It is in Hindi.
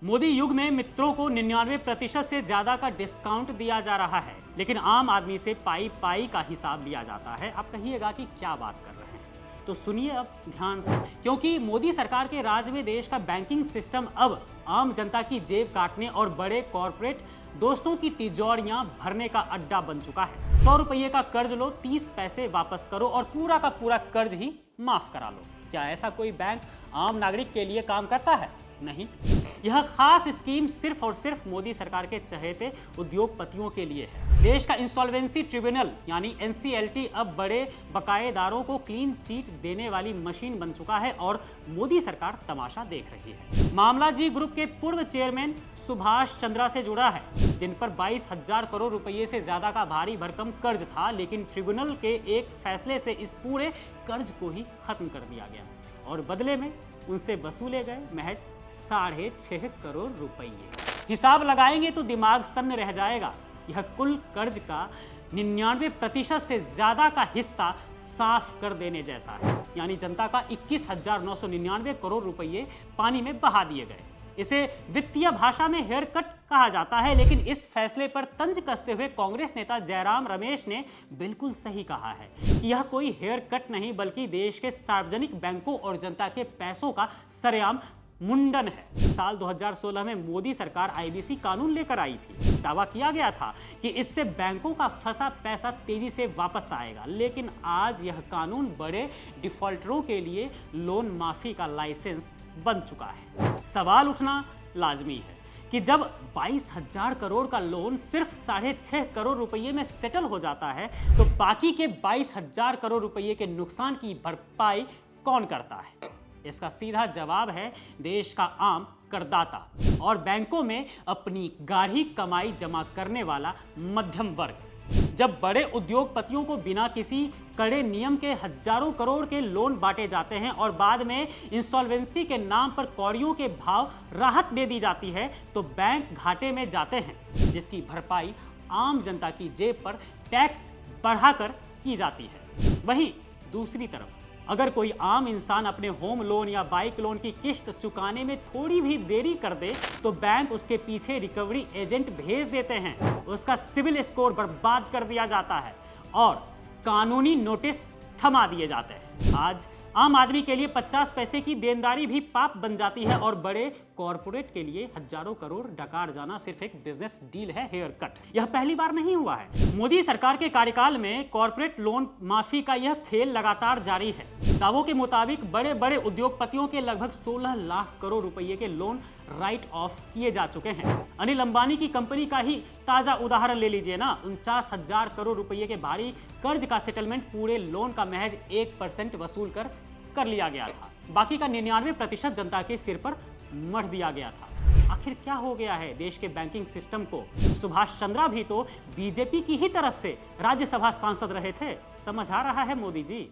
मोदी युग में मित्रों को 99% से ज्यादा का डिस्काउंट दिया जा रहा है, लेकिन आम आदमी से पाई पाई का हिसाब लिया जाता है। आप कहिएगा कि क्या बात कर रहे हैं, तो सुनिए अब ध्यान से, क्योंकि मोदी सरकार के राज में देश का बैंकिंग सिस्टम अब आम जनता की जेब काटने और बड़े कॉरपोरेट दोस्तों की तिजोरियां भरने का अड्डा बन चुका है। 100 रुपये का कर्ज लो, 30 पैसे वापस करो और पूरा का पूरा कर्ज ही माफ करा लो। क्या ऐसा कोई बैंक आम नागरिक के लिए काम करता है? नहीं। यह खास स्कीम सिर्फ और सिर्फ मोदी सरकार के चहेते उद्योगपतियों के लिए है। देश का इंसॉल्वेंसी ट्रिब्यूनल यानी एनसीएलटी अब बड़े बकाएदारों को क्लीन चिट देने वाली मशीन बन चुका है और मोदी सरकार तमाशा देख रही है। मामला जी ग्रुप के पूर्व चेयरमैन सुभाष चंद्रा से जुड़ा है, जिन पर 22,000 करोड़ रुपए से ज्यादा का भारी भरकम कर्ज था, लेकिन ट्रिब्यूनल के एक फैसले से इस पूरे कर्ज को ही खत्म कर दिया गया और बदले में उनसे वसूले गए महज 6.5 करोड़ रुपए। हिसाब लगाएंगे तो दिमाग सन्न रह जाएगा। यह कुल कर्ज का 99% से ज्यादा का हिस्सा साफ कर देने जैसा है, यानी जनता का 21,999 करोड़ रुपए पानी में बहा दिए गए। इसे वित्तीय भाषा में हेयर कट कहा जाता है, लेकिन इस फैसले पर तंज कसते हुए कांग्रेस नेता जयराम रमेश ने बिल्कुल सही कहा है कि यह कोई हेयर कट नहीं बल्कि देश के सार्वजनिक बैंकों और जनता के पैसों का सरेआम मुंडन है। साल 2016 में मोदी सरकार आईबीसी कानून लेकर आई थी। दावा किया गया था कि इससे बैंकों का फंसा पैसा तेजी से वापस आएगा, लेकिन आज यह कानून बड़े डिफॉल्टरों के लिए लोन माफी का लाइसेंस बन चुका है। सवाल उठना लाजमी है कि जब 22,000 करोड़ का लोन सिर्फ 6.5 करोड़ रुपए में सेटल हो जाता है, तो बाकी के 22,000 करोड़ रुपए के नुकसान की भरपाई कौन करता है? इसका सीधा जवाब है देश का आम करदाता और बैंकों में अपनी गाढ़ी कमाई जमा करने वाला मध्यम वर्ग। जब बड़े उद्योगपतियों को बिना किसी कड़े नियम के हजारों करोड़ के लोन बांटे जाते हैं और बाद में इंसॉल्वेंसी के नाम पर कौड़ियों के भाव राहत दे दी जाती है, तो बैंक घाटे में जाते हैं, जिसकी भरपाई आम जनता की जेब पर टैक्स बढ़ाकर की जाती है। वहीं दूसरी तरफ अगर कोई आम इंसान अपने होम लोन या बाइक लोन की किस्त चुकाने में थोड़ी भी देरी कर दे, तो बैंक उसके पीछे रिकवरी एजेंट भेज देते हैं, उसका सिविल स्कोर बर्बाद कर दिया जाता है और कानूनी नोटिस थमा दिए जाते हैं। आज आम आदमी के लिए 50 पैसे की देनदारी भी पाप बन जाती है और बड़े कॉरपोरेट के लिए हजारों करोड़ डकार जाना सिर्फ एक बिजनेस डील है, हेयर कट। यह पहली बार नहीं हुआ है। मोदी सरकार के कार्यकाल में कॉरपोरेट लोन माफी का यह खेल लगातार जारी है। दावों के मुताबिक बड़े बड़े उद्योगपतियों के लगभग 16 लाख करोड़ रुपए के लोन राइट ऑफ किए जा चुके हैं। अनिल अंबानी की कंपनी का ही ताजा उदाहरण ले लीजिए ना, 49,000 करोड़ रुपए के भारी कर्ज का सेटलमेंट पूरे लोन का महज 1% वसूल कर लिया गया था। बाकी का 99% जनता के सिर पर मढ़ दिया गया था। आखिर क्या हो गया है देश के बैंकिंग सिस्टम को? सुभाष चंद्रा भी तो बीजेपी की ही तरफ से राज्यसभा सांसद रहे थे। समझ आ रहा है मोदी जी?